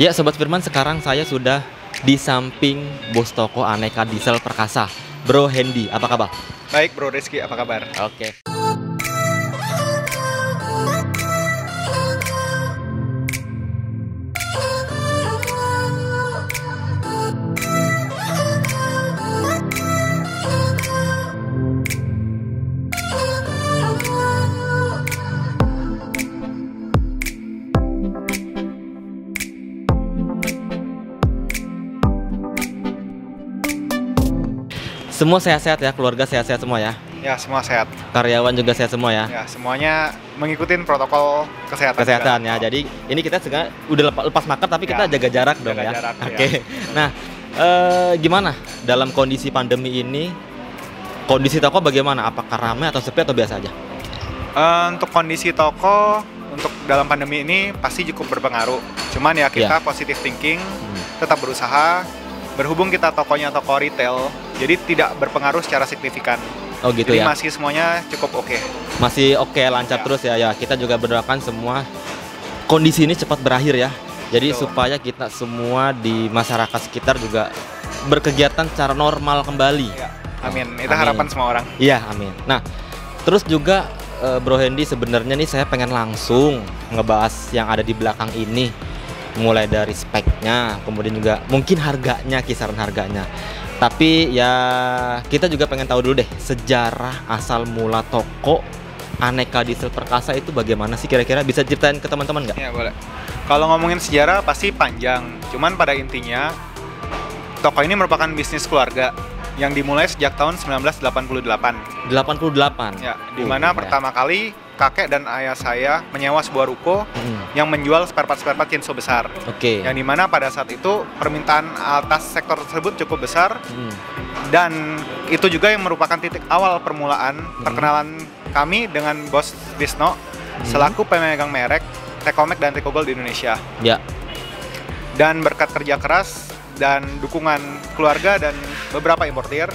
Ya, Sobat Firman, sekarang saya sudah di samping bos toko Aneka Diesel Perkasa, Bro Hendy. Apa kabar? Baik Bro Rizky, apa kabar? Oke. Semua sehat-sehat ya, keluarga sehat-sehat semua ya. Ya, semua sehat. Karyawan juga sehat semua ya. Ya, semuanya mengikuti protokol kesehatan. Kesehatan ya. Jadi ini kita sebenarnya udah lepas makan tapi kita jaga jarak dong ya. Jarak, Oke. Nah, gimana dalam kondisi pandemi ini? Kondisi toko bagaimana? Apakah ramai atau sepi atau biasa aja? Untuk kondisi toko untuk dalam pandemi ini pasti cukup berpengaruh. Cuman ya kita positive thinking, tetap berusaha. Berhubung kita tokonya toko retail, jadi tidak berpengaruh secara signifikan. Oh gitu jadi ya. masih semuanya cukup oke. Masih oke, lancar terus ya. Ya, kita juga berdoakan semua kondisi ini cepat berakhir ya. Jadi supaya kita semua di masyarakat sekitar juga berkegiatan secara normal kembali. Ya, amin. Itu harapan semua orang. Iya, amin. Nah, terus juga Bro Hendy, sebenarnya nih saya pengen langsung ngebahas yang ada di belakang ini. Mulai dari speknya, kemudian juga mungkin harganya, kisaran harganya. Tapi ya kita juga pengen tahu dulu deh sejarah asal mula toko Aneka Diesel Perkasa itu bagaimana sih kira-kira, bisa ceritain ke teman-teman nggak? Ya boleh. Kalau ngomongin sejarah pasti panjang, cuman pada intinya toko ini merupakan bisnis keluarga yang dimulai sejak tahun 1988. 88. Ya, di mana pertama kali kakek dan ayah saya menyewa sebuah ruko yang menjual spare part Kinso besar. Oke. Yang dimana pada saat itu permintaan atas sektor tersebut cukup besar, dan itu juga yang merupakan titik awal permulaan perkenalan kami dengan Bos Bisno selaku pemegang merek Tekomek dan Tekogol di Indonesia. Ya. Dan berkat kerja keras dan dukungan keluarga dan beberapa importir,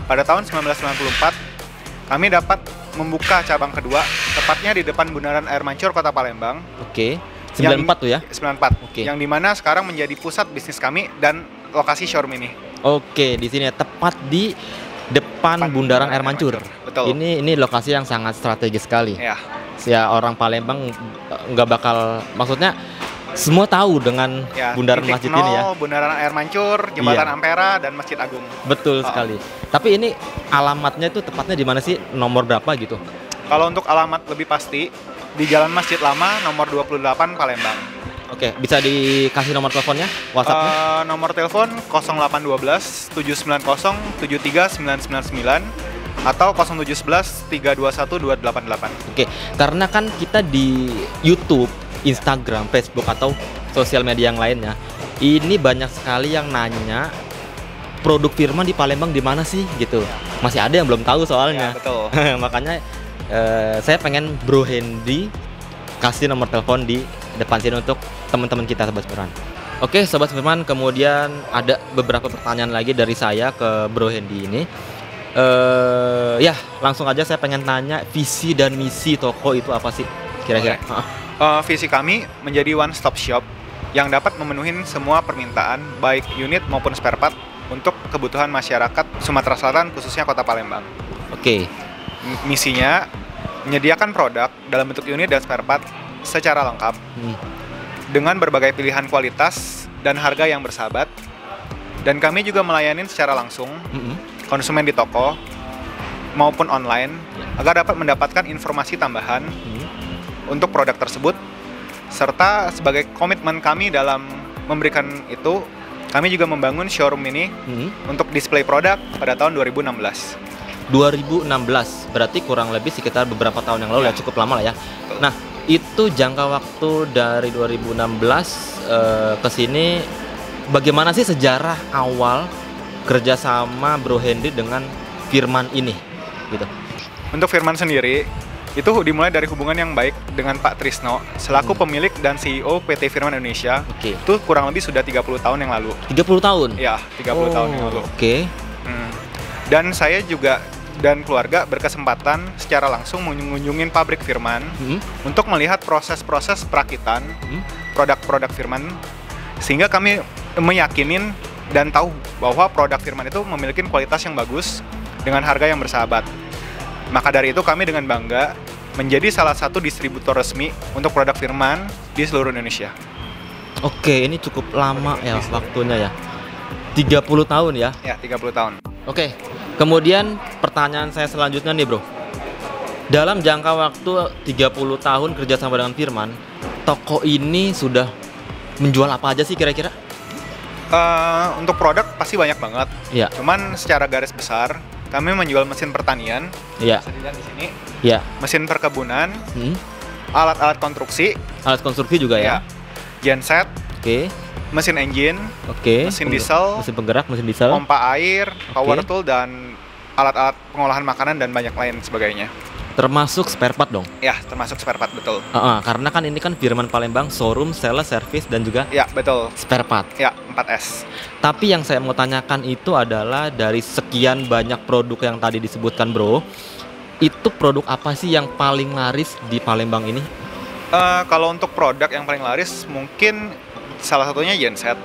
pada tahun 1994 kami dapat membuka cabang kedua, tepatnya di depan Bundaran Air Mancur, Kota Palembang. Oke. 94 tuh ya? 94. Oke. Yang dimana sekarang menjadi pusat bisnis kami dan lokasi showroom ini. Oke, di sini ya, tepat di depan Bundaran Air Mancur. Betul. Ini lokasi yang sangat strategis sekali. Ya. Ya, orang Palembang nggak bakal, maksudnya semua tahu dengan bundaran masjid ini ya. Bundaran Air Mancur, Jembatan Ampera, dan Masjid Agung. Betul sekali. Tapi ini alamatnya itu tepatnya di mana sih? Nomor berapa gitu? Kalau untuk alamat lebih pasti di Jalan Masjid Lama nomor 28 Palembang. Oke, bisa dikasih nomor teleponnya, WhatsApp-nya? Nomor telepon 0812 790 73999 atau 0711 321 288. Oke, karena kan kita di YouTube, Instagram, Facebook atau sosial media yang lainnya, ini banyak sekali yang nanya produk Firman di Palembang di mana sih gitu. Masih ada yang belum tahu soalnya. Ya, betul. Makanya saya pengen Bro Hendy kasih nomor telepon di depan sini untuk teman-teman kita, Sobat Firman. Oke, Sobat Firman, kemudian ada beberapa pertanyaan lagi dari saya ke Bro Hendy ini. Ya, langsung aja saya pengen tanya visi dan misi toko itu apa sih kira-kira? Visi kami menjadi one stop shop yang dapat memenuhi semua permintaan baik unit maupun spare part untuk kebutuhan masyarakat Sumatera Selatan, khususnya Kota Palembang. Oke. Misinya menyediakan produk dalam bentuk unit dan spare part secara lengkap dengan berbagai pilihan kualitas dan harga yang bersahabat, dan kami juga melayani secara langsung konsumen di toko maupun online agar dapat mendapatkan informasi tambahan untuk produk tersebut, serta sebagai komitmen kami dalam memberikan itu, kami juga membangun showroom ini untuk display produk pada tahun 2016. 2016, berarti kurang lebih sekitar beberapa tahun yang lalu ya, cukup lama lah ya. Betul. Nah, itu jangka waktu dari 2016 ke sini, bagaimana sih sejarah awal kerjasama Bro Hendy dengan Firman ini gitu? Untuk Firman sendiri, itu dimulai dari hubungan yang baik dengan Pak Trisno selaku pemilik dan CEO PT Firman Indonesia. Itu kurang lebih sudah 30 tahun yang lalu. 30 tahun? Ya, 30 tahun yang lalu. Dan saya juga dan keluarga berkesempatan secara langsung mengunjungi pabrik Firman untuk melihat proses-proses perakitan produk-produk Firman Sehingga kami meyakinin dan tahu bahwa produk Firman itu memiliki kualitas yang bagus dengan harga yang bersahabat. Maka dari itu kami dengan bangga menjadi salah satu distributor resmi untuk produk Firman di seluruh Indonesia. Oke, ini cukup lama ya waktunya ya. 30 tahun ya? Ya, 30 tahun. Oke, kemudian pertanyaan saya selanjutnya nih bro. Dalam jangka waktu 30 tahun kerjasama dengan Firman, toko ini sudah menjual apa aja sih kira-kira? Untuk produk pasti banyak banget. Iya. Cuman secara garis besar, kami menjual mesin pertanian. Iya. Bisa dilihat di sini. Iya. Mesin perkebunan, alat-alat konstruksi, Alat konstruksi juga ya? genset, Oke. mesin engine, Oke. mesin diesel, mesin penggerak, mesin diesel. pompa air, power tool, dan alat-alat pengolahan makanan dan banyak lain sebagainya. Termasuk spare part dong? Ya, termasuk spare part, betul. Karena kan ini kan Firman Palembang showroom, sales, service, dan juga Ya, betul. spare part. Ya, 4S. Tapi yang saya mau tanyakan itu adalah dari sekian banyak produk yang tadi disebutkan bro, itu produk apa sih yang paling laris di Palembang ini? Kalau untuk produk yang paling laris, mungkin salah satunya genset.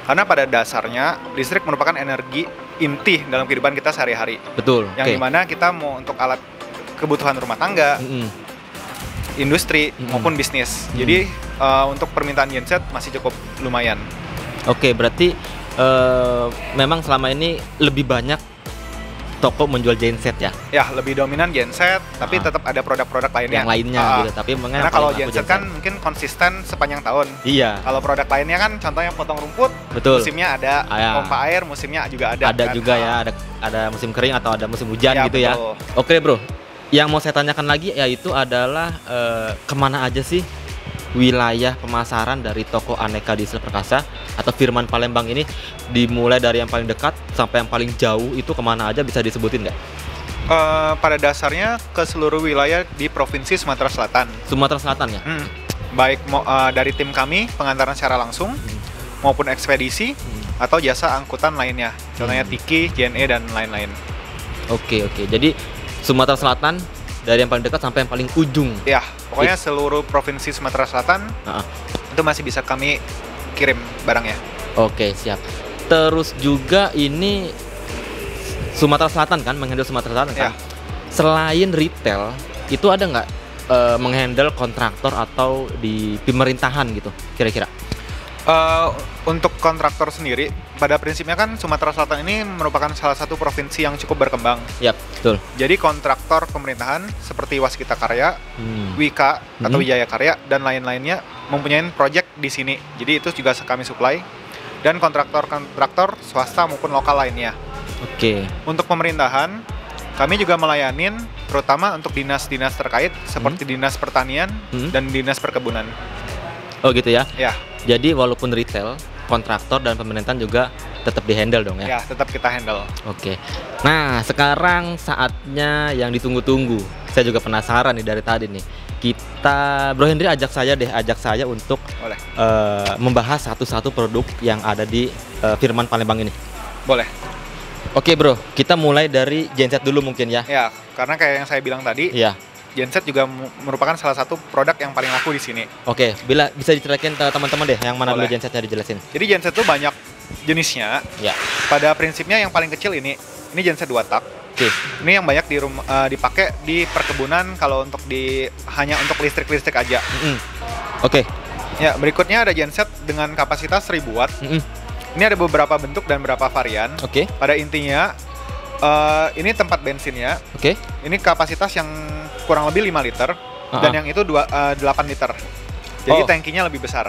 Karena pada dasarnya listrik merupakan energi inti dalam kehidupan kita sehari-hari. Betul. Yang dimana kita mau untuk alat kebutuhan rumah tangga, industri maupun bisnis. Jadi untuk permintaan genset masih cukup lumayan. Oke, berarti memang selama ini lebih banyak toko menjual genset ya? Ya, lebih dominan genset, tapi tetap ada produk-produk lainnya. Yang lainnya gitu, tapi karena kalau genset kan mungkin konsisten sepanjang tahun. Iya. Kalau produk lainnya kan contohnya potong rumput, betul. Musimnya ada, pompa air musimnya juga ada. Ada kan? juga ya, ada musim kering atau ada musim hujan Ya, gitu betul. ya. Oke bro, yang mau saya tanyakan lagi yaitu adalah kemana aja sih wilayah pemasaran dari toko Aneka Diesel Perkasa atau Firman Palembang ini, dimulai dari yang paling dekat sampai yang paling jauh itu kemana aja, bisa disebutin nggak? Pada dasarnya ke seluruh wilayah di Provinsi Sumatera Selatan. Sumatera Selatan ya? Baik dari tim kami pengantaran secara langsung maupun ekspedisi atau jasa angkutan lainnya, contohnya Tiki, JNE dan lain-lain. Oke, jadi Sumatera Selatan dari yang paling dekat sampai yang paling ujung. Ya, pokoknya seluruh Provinsi Sumatera Selatan itu masih bisa kami kirim barangnya. Oke, siap. Terus juga ini Sumatera Selatan kan, menghandle Sumatera Selatan kan? Selain retail, itu ada nggak menghandle kontraktor atau di pemerintahan gitu kira-kira? Untuk kontraktor sendiri, pada prinsipnya kan Sumatera Selatan ini merupakan salah satu provinsi yang cukup berkembang. Yap, betul. Jadi kontraktor pemerintahan seperti Waskita Karya, Wika atau Wijaya Karya dan lain-lainnya mempunyai proyek di sini. Jadi itu juga kami supply. Dan kontraktor swasta maupun lokal lainnya. Oke. Untuk pemerintahan, kami juga melayanin terutama untuk dinas-dinas terkait seperti dinas pertanian dan dinas perkebunan. Oh gitu ya? Ya. Jadi walaupun retail, kontraktor dan pemerintahan juga tetap di-handle dong ya? Ya, tetap kita handle. Oke. Nah, sekarang saatnya yang ditunggu-tunggu. Saya juga penasaran nih dari tadi nih. Bro Hendri ajak saya untuk membahas satu-satu produk yang ada di Firman Palembang ini. Boleh. Oke bro, kita mulai dari genset dulu mungkin ya? Ya, karena kayak yang saya bilang tadi, genset juga merupakan salah satu produk yang paling laku di sini. Oke, bisa diceritain ke teman-teman deh yang mana dulu gensetnya dijelasin. Jadi genset itu banyak jenisnya. Ya. Pada prinsipnya yang paling kecil ini genset 2 tak. Oke. Ini yang banyak dipakai di perkebunan kalau untuk hanya untuk listrik aja. Oke. Ya, berikutnya ada genset dengan kapasitas 1000 watt. Ini ada beberapa bentuk dan beberapa varian. Oke. Pada intinya ini tempat bensinnya. Oke. Ini kapasitas yang kurang lebih 5 liter dan yang itu 8 liter. Jadi tangkinya lebih besar.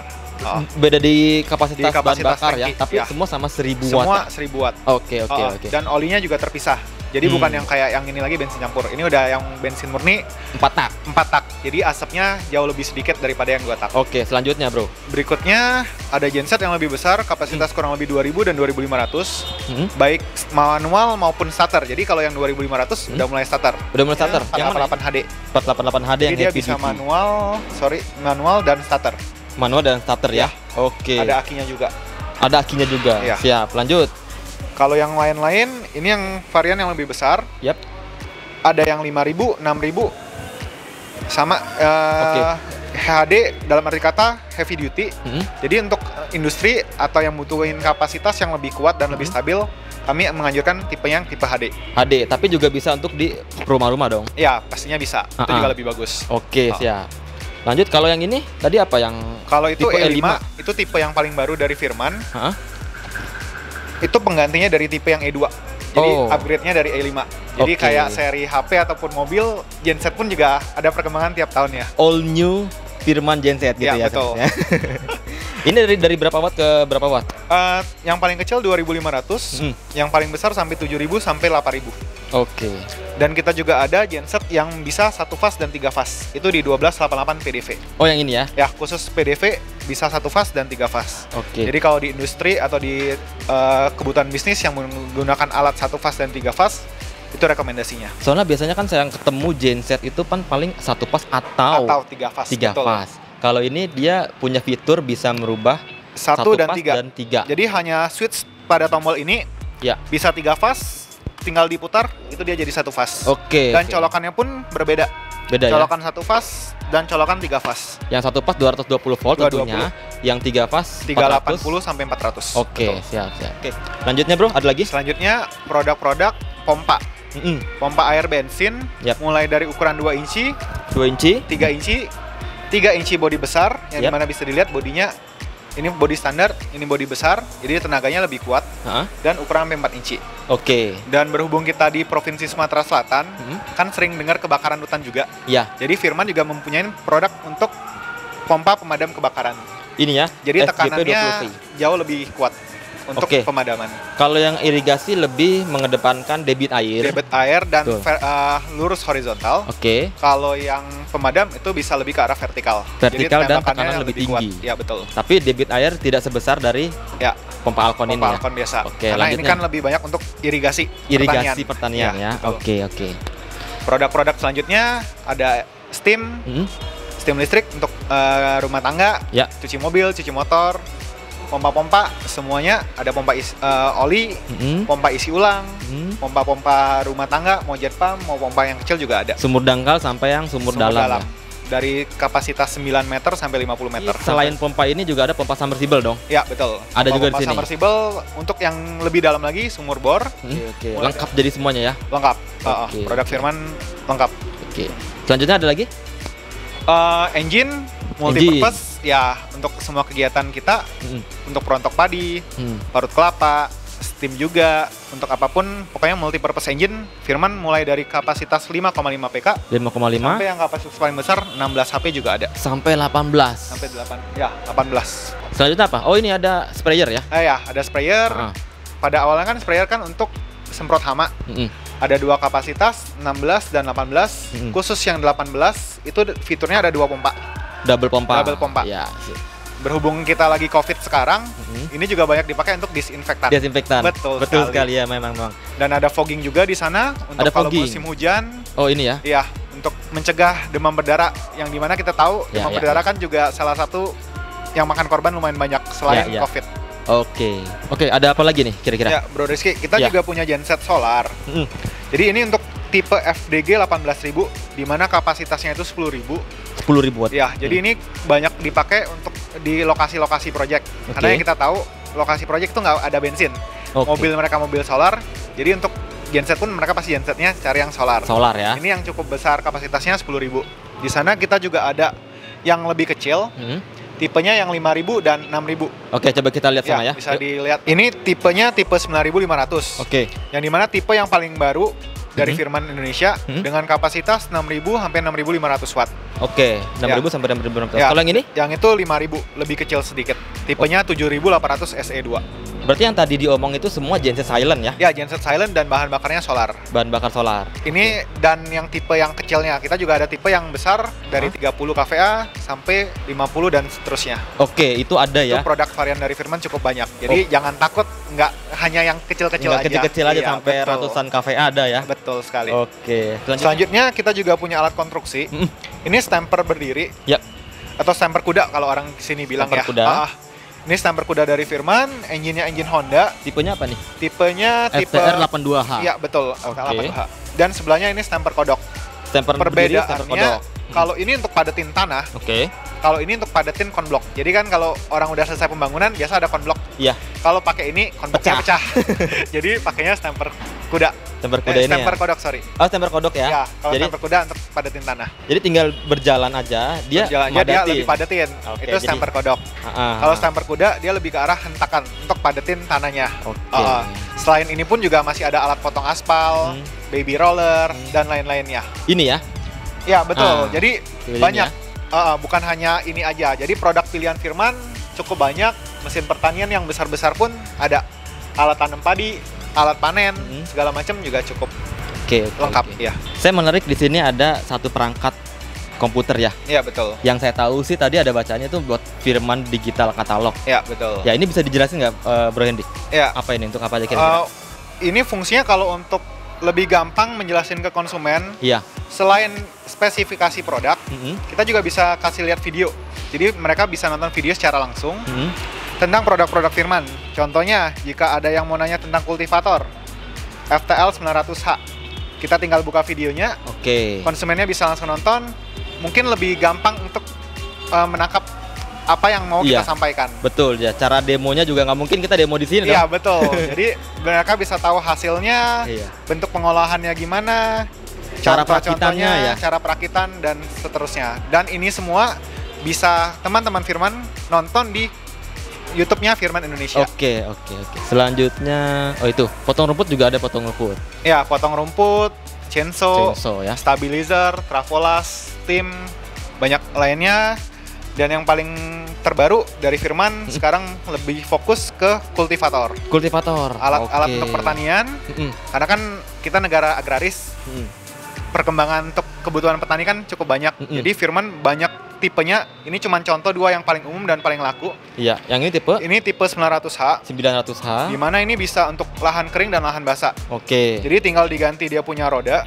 Beda di kapasitas bahan bakar tangki, ya, tapi semua sama 1000 watt. Semua 1000 watt. Oke. Dan olinya juga terpisah. Jadi bukan yang kayak yang ini lagi bensin campur. Ini udah yang bensin murni 4 tak. 4 tak. Jadi asapnya jauh lebih sedikit daripada yang 2 tak. Oke, selanjutnya, Bro. Berikutnya ada genset yang lebih besar, kapasitas kurang lebih 2000 dan 2500. Baik manual maupun starter. Jadi kalau yang 2500 udah mulai starter. Udah mulai starter. Yang 488 HD. 488 HD yang dia bisa manual dan starter. Manual dan starter ya. Oke. Ada akinya juga. Ada akinya juga. Ya. Siap, lanjut. Kalau yang lain-lain, ini yang varian yang lebih besar. Yap. Ada yang 5000, 6000. Sama HD dalam arti kata heavy duty. Jadi untuk industri atau yang butuhin kapasitas yang lebih kuat dan lebih stabil, kami menganjurkan tipe yang tipe HD. HD, tapi juga bisa untuk di rumah-rumah dong? Ya, pastinya bisa. Itu juga lebih bagus. Oke, siap. Lanjut, kalau yang ini tadi apa yang? Kalau itu tipe E5, itu tipe yang paling baru dari Firman. Itu penggantinya dari tipe yang E2. Jadi upgrade-nya dari E5. Jadi kayak seri HP ataupun mobil, genset pun juga ada perkembangan tiap tahun ya. All new Firman genset gitu ya. Betul. Ini dari berapa watt ke berapa watt? Yang paling kecil 2500, yang paling besar sampai 7000 sampai 8000. Oke. Dan kita juga ada genset yang bisa 1 fast dan 3 fast. Itu di 1288 PDV. Oh, yang ini ya? Ya, khusus PDV bisa 1 fast dan 3 fast. Oke. Jadi kalau di industri atau di kebutuhan bisnis yang menggunakan alat 1 fast dan 3 fast, itu rekomendasinya. Soalnya biasanya kan saya ketemu genset itu kan paling 1 fast atau 3 fast. 3 fast. Kalau ini dia punya fitur bisa merubah 1 dan 3. 3. Jadi hanya switch pada tombol ini ya, bisa 3 fast, tinggal diputar itu dia jadi 1 fast. Oke. Dan colokannya pun berbeda. Beda colokan ya? 1 fast dan colokan 3 fast. Yang 1 fast 220 volt tentunya, yang 3 fast 380 sampai 400. Oke, siap. Oke. Lanjutnya, Bro, ada lagi? Selanjutnya produk-produk pompa. Pompa air bensin, mulai dari ukuran 2 inci, 2 inci, 3 inci, 3 inci bodi besar, yang dimana bisa dilihat bodinya, ini bodi standar, ini bodi besar, jadi tenaganya lebih kuat, dan ukuran sampai 4 inci. Oke. Dan berhubung kita di Provinsi Sumatera Selatan, kan sering dengar kebakaran hutan juga. Ya. Jadi Firman juga mempunyai produk untuk pompa pemadam kebakaran. Ini ya? Jadi tekanannya jauh lebih kuat untuk pemadaman. Kalau yang irigasi lebih mengedepankan debit air. Debit air dan lurus horizontal. Oke. Kalau yang pemadam itu bisa lebih ke arah vertikal. Vertikal dan tekanan lebih tinggi. Ya, betul. Tapi debit air tidak sebesar dari pompa Alcon ini ya. Pompa Alcon biasa. Oke, karena ini kan lebih banyak untuk irigasi pertanian ya. Oke. Produk-produk selanjutnya ada steam listrik untuk rumah tangga, cuci mobil, cuci motor. Pompa-pompa semuanya ada, pompa oli, pompa isi ulang, pompa-pompa rumah tangga, mau jet pump, mau pompa yang kecil juga ada. Sumur dangkal sampai yang sumur dalam. Ya? Dari kapasitas 9 meter sampai 50 meter. Selain pompa ini juga ada pompa submersible dong? Ya, betul. Ada juga di sini. Pompa submersible untuk yang lebih dalam lagi, sumur bor. Lengkap jadi semuanya ya? Lengkap. Produk Firman lengkap. Oke. Selanjutnya ada lagi? Engine multipurpose ya untuk semua kegiatan kita, untuk perontok padi, parut kelapa, steam juga, untuk apapun pokoknya multipurpose engine. Firman mulai dari kapasitas 5,5 PK 5,5 sampai yang kapasitas paling besar 16 HP juga ada. Sampai 18. Sampai 18. Selanjutnya apa? Oh, ini ada sprayer ya? Ya, ada sprayer. Pada awalnya kan sprayer kan untuk semprot hama. Ada 2 kapasitas, 16 dan 18. Khusus yang 18 itu fiturnya ada 2 pompa. Double pompa. Ya. Berhubung kita lagi COVID sekarang, ini juga banyak dipakai untuk disinfektan. Betul sekali ya, memang. Dan ada fogging juga di sana untuk kalau musim hujan. Oh, ini ya? Iya, untuk mencegah demam berdarah, yang dimana kita tahu demam berdarah kan juga salah satu yang makan korban lumayan banyak selain COVID. Oke, ada apa lagi nih kira-kira? Ya, Bro Rizky, kita juga punya genset solar. Jadi ini untuk tipe FDG 18.000, di mana kapasitasnya itu 10.000 watt. Ya, jadi ini banyak dipakai untuk di lokasi-lokasi project. Karena yang kita tahu lokasi project itu nggak ada bensin. Mobil mereka mobil solar. Jadi untuk genset pun mereka pasti gensetnya cari yang solar. Solar ya. Ini yang cukup besar, kapasitasnya 10.000. Di sana kita juga ada yang lebih kecil. Tipenya yang 5.000 dan 6.000. Oke, coba kita lihat sana ya. Bisa dilihat. Ini tipenya tipe 9.500. Yang dimana tipe yang paling baru dari Firman Indonesia dengan kapasitas 6.000 sampai 6.500 watt. 6.000 sampai 6.500. Kalau yang ini? Yang itu 5.000, lebih kecil sedikit. Tipenya 7.800 SE2. Berarti yang tadi diomong itu semua genset silent ya? Ya, genset silent dan bahan bakarnya solar. Bahan bakar solar. Ini dan yang tipe yang kecilnya, kita juga ada tipe yang besar dari 30 kVA sampai 50 dan seterusnya. Itu ada ya? Itu produk varian dari Firman cukup banyak. Jadi jangan takut, nggak hanya yang kecil-kecil aja. Kecil-kecil aja sampai ratusan kVA ada ya? Betul sekali. Selanjutnya kita juga punya alat konstruksi. Ini stamper berdiri. Atau stamper kuda kalau orang sini bilang ya. Ini stamper kuda dari Firman, engine-nya engine Honda. Tipenya apa nih? Tipenya tipe FTR 82H. Iya, betul, 82H. Dan sebelahnya ini stamper kodok. Stamper perbedaannya Kalau ini untuk padetin tanah. Oke. Kalau ini untuk padetin konblok. Jadi kan kalau orang udah selesai pembangunan biasa ada konblok. Iya. Kalau pakai ini konbloknya pecah. Jadi pakainya stemper kuda. Stemper kuda ini stemper ya? kodok, sorry. Oh, stemper kodok ya? Ya, kalau Jadi stemper kuda untuk padetin tanah. jadi tinggal berjalan aja, dia Berjalannya dia lebih padetin. Oke, Itu jadi- stemper kodok. Kalau stemper kuda dia lebih ke arah hentakan untuk padetin tanahnya. Oke. Selain ini pun juga masih ada alat potong aspal, baby roller, dan lain-lainnya. Ini ya? Ya betul. Ah, Jadi ini banyak. ya? Bukan hanya ini aja. Jadi produk pilihan Firman cukup banyak. Mesin pertanian yang besar-besar pun ada. Alat tanam padi, alat panen, segala macam juga cukup Oke, lengkap. oke. Ya, Saya menarik di sini ada satu perangkat komputer ya. iya betul. Yang saya tahu sih tadi ada bacanya itu buat Firman Digital Katalog. Ya betul. Ya, ini bisa dijelasin nggak, Bro Hendy? Ya. Apa ini? Untuk apa aja kira-kira? Ini fungsinya kalau untuk lebih gampang menjelasin ke konsumen, Iya. selain spesifikasi produk, Mm-mm. kita juga bisa kasih lihat video. Jadi mereka bisa nonton video secara langsung Mm-mm. tentang produk-produk Firman. Contohnya, jika ada yang mau nanya tentang kultivator FTL 900H, kita tinggal buka videonya, Oke. konsumennya bisa langsung nonton. Mungkin lebih gampang untuk menangkap apa yang mau Iya. kita sampaikan. Betul ya. Cara demonya juga nggak mungkin kita demo di sini Iya dong. betul. Jadi mereka bisa tahu hasilnya, Iya. bentuk pengolahannya gimana, Cara contoh-contohnya, perakitannya ya. cara perakitan dan seterusnya. Dan ini semua bisa teman-teman Firman nonton di YouTube-nya Firman Indonesia. Oke, oke, oke. Selanjutnya, oh itu, potong rumput juga ada potong rumput. Ya, potong rumput, chainsaw, Chainsaw ya. stabilizer, trafolas, steam, banyak lainnya. Dan yang paling terbaru dari Firman sekarang lebih fokus ke kultivator. Kultivator. Alat-alat Oke. untuk pertanian. Mm-mm. Karena kan kita negara agraris, Mm. perkembangan untuk kebutuhan petani kan cukup banyak. Jadi Firman banyak tipenya. Ini cuma contoh 2 yang paling umum dan paling laku. Iya, yang ini tipe Ini tipe 900H, 900H. di mana ini bisa untuk lahan kering dan lahan basah. Oke. Jadi tinggal diganti dia punya roda,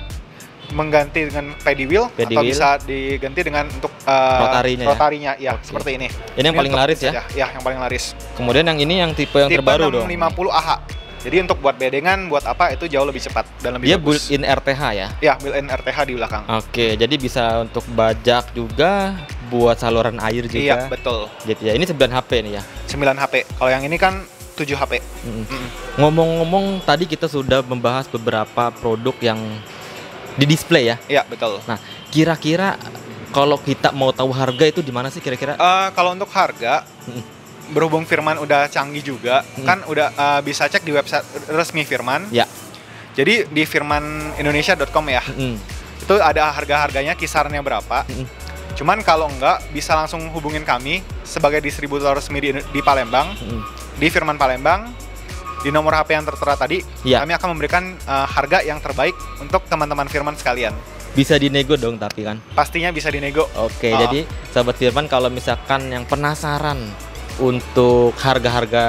mengganti dengan paddy wheel, Paddy atau wheel. bisa diganti dengan untuk Rotarinya ya? ya, seperti ini. Ini yang paling untuk- laris ya? Ya, yang paling laris. Kemudian yang ini yang tipe yang Tipe terbaru dong. 650 AH. Jadi untuk buat bedengan, buat apa itu jauh lebih cepat dan lebih Dia bagus. built-in RTH ya. Ya, built-in RTH di belakang. Oke, jadi bisa untuk bajak juga, buat saluran air Iya, juga. betul. Gitu ya. Ini 9 HP nih ya. 9 HP. Kalau yang ini kan 7 HP. Ngomong-ngomong, tadi kita sudah membahas beberapa produk yang di display ya. Iya, betul. Nah, kira-kira kalau kita mau tahu harga itu di mana sih kira-kira? Kalau untuk harga, berhubung Firman udah canggih juga, kan udah bisa cek di website resmi Firman. Ya. Jadi di firmanindonesia.com ya. Itu ada harga-harganya, kisarannya berapa. Cuman kalau enggak, bisa langsung hubungin kami sebagai distributor resmi di Palembang, di Firman Palembang, di nomor HP yang tertera tadi. Iya. Kami akan memberikan harga yang terbaik untuk teman-teman Firman sekalian. Bisa dinego dong tapi kan. Pastinya bisa dinego. Oke, jadi sahabat Firman kalau misalkan yang penasaran untuk harga-harga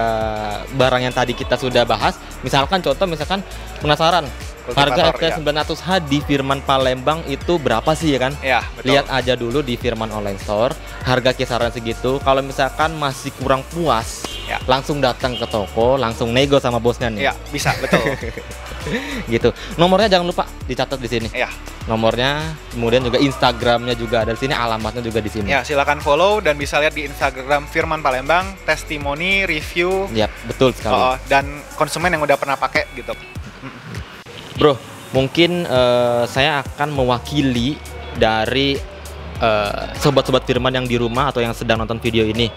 barang yang tadi kita sudah bahas, misalkan contoh misalkan penasaran harga Kultivator, FT 900H di Firman Palembang itu berapa sih ya kan? Ya, betul. Lihat aja dulu di Firman Online Store, harga kisaran segitu. Kalau misalkan masih kurang puas, Ya. langsung datang ke toko, langsung nego sama bosnya nih. Ya, bisa, betul. Gitu. Nomornya jangan lupa dicatat di sini. Ya. Nomornya, kemudian juga Instagramnya juga ada di sini, alamatnya juga di sini. Ya, silakan follow dan bisa lihat di Instagram Firman Palembang, testimoni, review, Yap, betul sekali. dan konsumen yang udah pernah pakai gitu. Bro, mungkin saya akan mewakili dari sobat-sobat Firman yang di rumah atau yang sedang nonton video ini.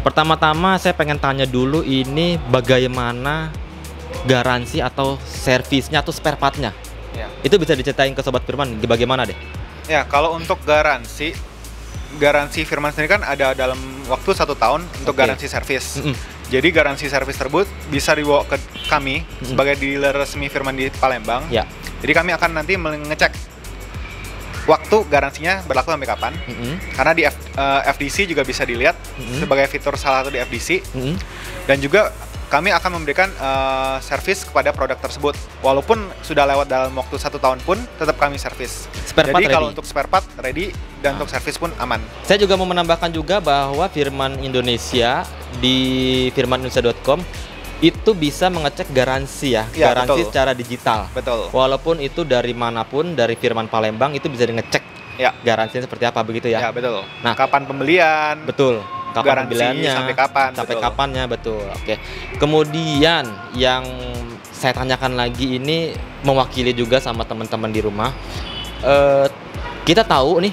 Pertama-tama saya pengen tanya dulu ini bagaimana garansi atau servisnya atau spare partnya. Ya. Itu bisa diceritain ke sobat Firman bagaimana deh? Ya, kalau untuk garansi Firman sendiri kan ada dalam waktu 1 tahun untuk Oke. garansi servis. Jadi garansi servis tersebut bisa dibawa ke kami sebagai dealer resmi Firman di Palembang. Ya. Jadi kami akan nanti mengecek waktu garansinya berlaku sampai kapan. Karena di FDC juga bisa dilihat sebagai fitur salah satu di FDC. Dan juga kami akan memberikan servis kepada produk tersebut. Walaupun sudah lewat dalam waktu 1 tahun pun, tetap kami servis. Spare part Jadi kalau ready? untuk spare part ready dan untuk servis pun aman. Saya juga mau menambahkan juga bahwa Firman Indonesia di firmanindonesia.com itu bisa mengecek garansi ya, Ya, garansi betul. secara digital. Betul. Walaupun itu dari manapun, dari Firman Palembang itu bisa ngecek Ya. Garansinya seperti apa begitu ya? Ya, betul. Nah, kapan pembelian? Betul. Kapan Garansi pembeliannya? sampai kapan? Sampai betul. kapannya, betul. Oke. Kemudian yang saya tanyakan lagi ini mewakili juga sama teman-teman di rumah. Kita tahu nih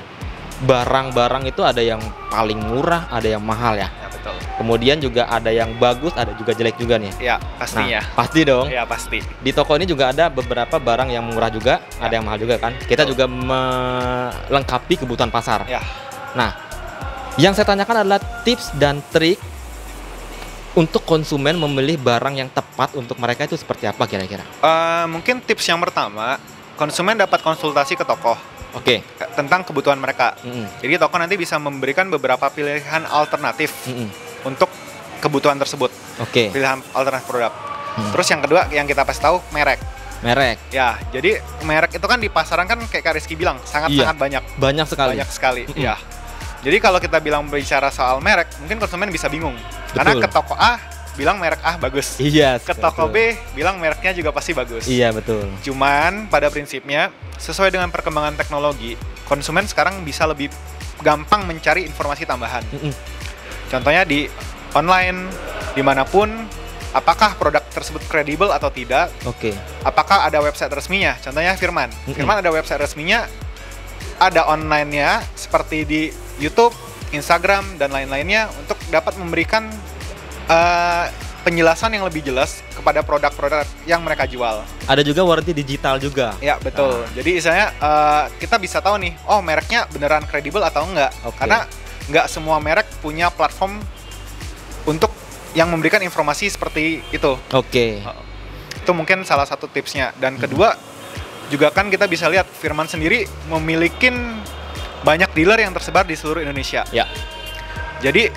barang-barang itu ada yang paling murah, ada yang mahal ya. Ya, betul. Kemudian juga ada yang bagus, ada juga jelek juga nih. Ya, pastinya. Nah, pasti dong. Ya, pasti. Di toko ini juga ada beberapa barang yang murah juga, Ya. ada yang mahal juga kan. Kita Betul. juga melengkapi kebutuhan pasar. Ya. Nah, yang saya tanyakan adalah tips dan trik untuk konsumen memilih barang yang tepat untuk mereka itu seperti apa kira-kira? Mungkin tips yang pertama, konsumen dapat konsultasi ke toko Oke. tentang kebutuhan mereka. Mm-mm. Jadi toko nanti bisa memberikan beberapa pilihan alternatif Mm-mm. untuk kebutuhan tersebut, Oke. pilihan alternatif produk. Hmm. Terus yang kedua yang kita pasti tahu merek. Merek Ya, jadi merek itu kan di pasaran kan kayak Kak Rizky bilang sangat-sangat banyak. banyak sekali. Banyak sekali. Mm-mm. Ya. Jadi kalau kita bicara soal merek, mungkin konsumen bisa bingung. Karena Betul. ke toko A bilang merek A bagus. Iya. Ke toko betul. B bilang mereknya juga pasti bagus. Iya betul. Cuman pada prinsipnya sesuai dengan perkembangan teknologi, konsumen sekarang bisa lebih gampang mencari informasi tambahan. Mm-mm. Contohnya di online, dimanapun, apakah produk tersebut kredibel atau tidak? Oke. Apakah ada website resminya? Contohnya Firman. Mm-mm. Firman ada website resminya, ada online-nya seperti di YouTube, Instagram, dan lain-lainnya untuk dapat memberikan penjelasan yang lebih jelas kepada produk-produk yang mereka jual. Ada juga warranty digital juga. Ya, betul. Jadi misalnya kita bisa tahu nih, oh mereknya beneran kredibel atau enggak. Oke. Karena enggak semua merek punya platform untuk yang memberikan informasi seperti itu. Oke. Itu mungkin salah satu tipsnya. Dan kedua, juga kan kita bisa lihat Firman sendiri memiliki banyak dealer yang tersebar di seluruh Indonesia. Ya. Jadi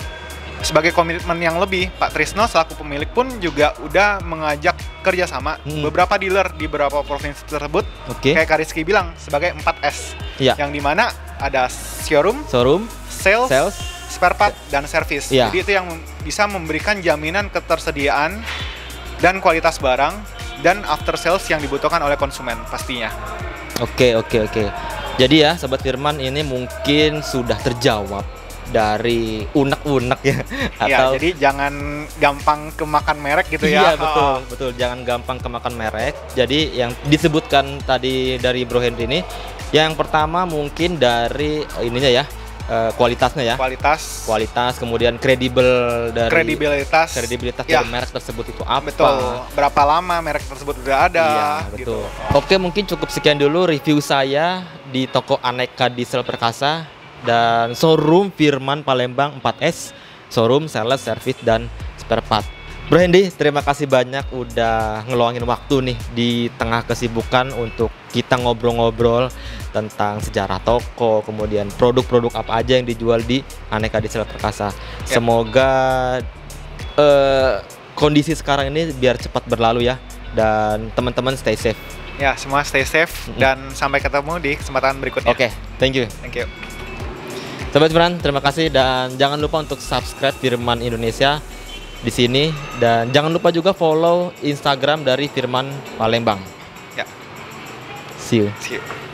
sebagai komitmen yang lebih, Pak Trisno selaku pemilik pun juga udah mengajak kerjasama beberapa dealer di beberapa provinsi tersebut. Oke. Kayak Kak Rizky bilang, sebagai 4S. Ya. Yang dimana ada showroom, Showroom, sales, sales. spare part, dan service. Iya. Jadi itu yang bisa memberikan jaminan ketersediaan dan kualitas barang dan after sales yang dibutuhkan oleh konsumen pastinya. Oke. Jadi ya, Sobat Firman ini mungkin sudah terjawab dari unek-unek ya. Iya, jadi jangan gampang kemakan merek gitu Iya, ya. betul. Jangan gampang kemakan merek. Jadi yang disebutkan tadi dari Bro Henry ini, yang pertama mungkin dari ininya ya, kualitasnya ya. Kualitas, kemudian kredibilitas Ya. dari merek tersebut itu apa. Betul. Berapa lama merek tersebut udah ada. Iya, betul. Gitu. Oke, mungkin cukup sekian dulu review saya di toko Aneka Diesel Perkasa dan showroom Firman Palembang 4S, showroom, sales, service, dan spare part. Bro Hendy, terima kasih banyak udah ngeluangin waktu nih di tengah kesibukan untuk kita ngobrol-ngobrol tentang sejarah toko, kemudian produk-produk apa aja yang dijual di Aneka Diesel Perkasa. Ya. Semoga kondisi sekarang ini biar cepat berlalu ya, dan teman-teman stay safe. Ya, semua stay safe dan sampai ketemu di kesempatan berikutnya. Oke, thank you. Thank you. Sobat Firman, terima kasih dan jangan lupa untuk subscribe Firman Indonesia di sini dan jangan lupa juga follow Instagram dari Firman Palembang. Ya. See you. See you.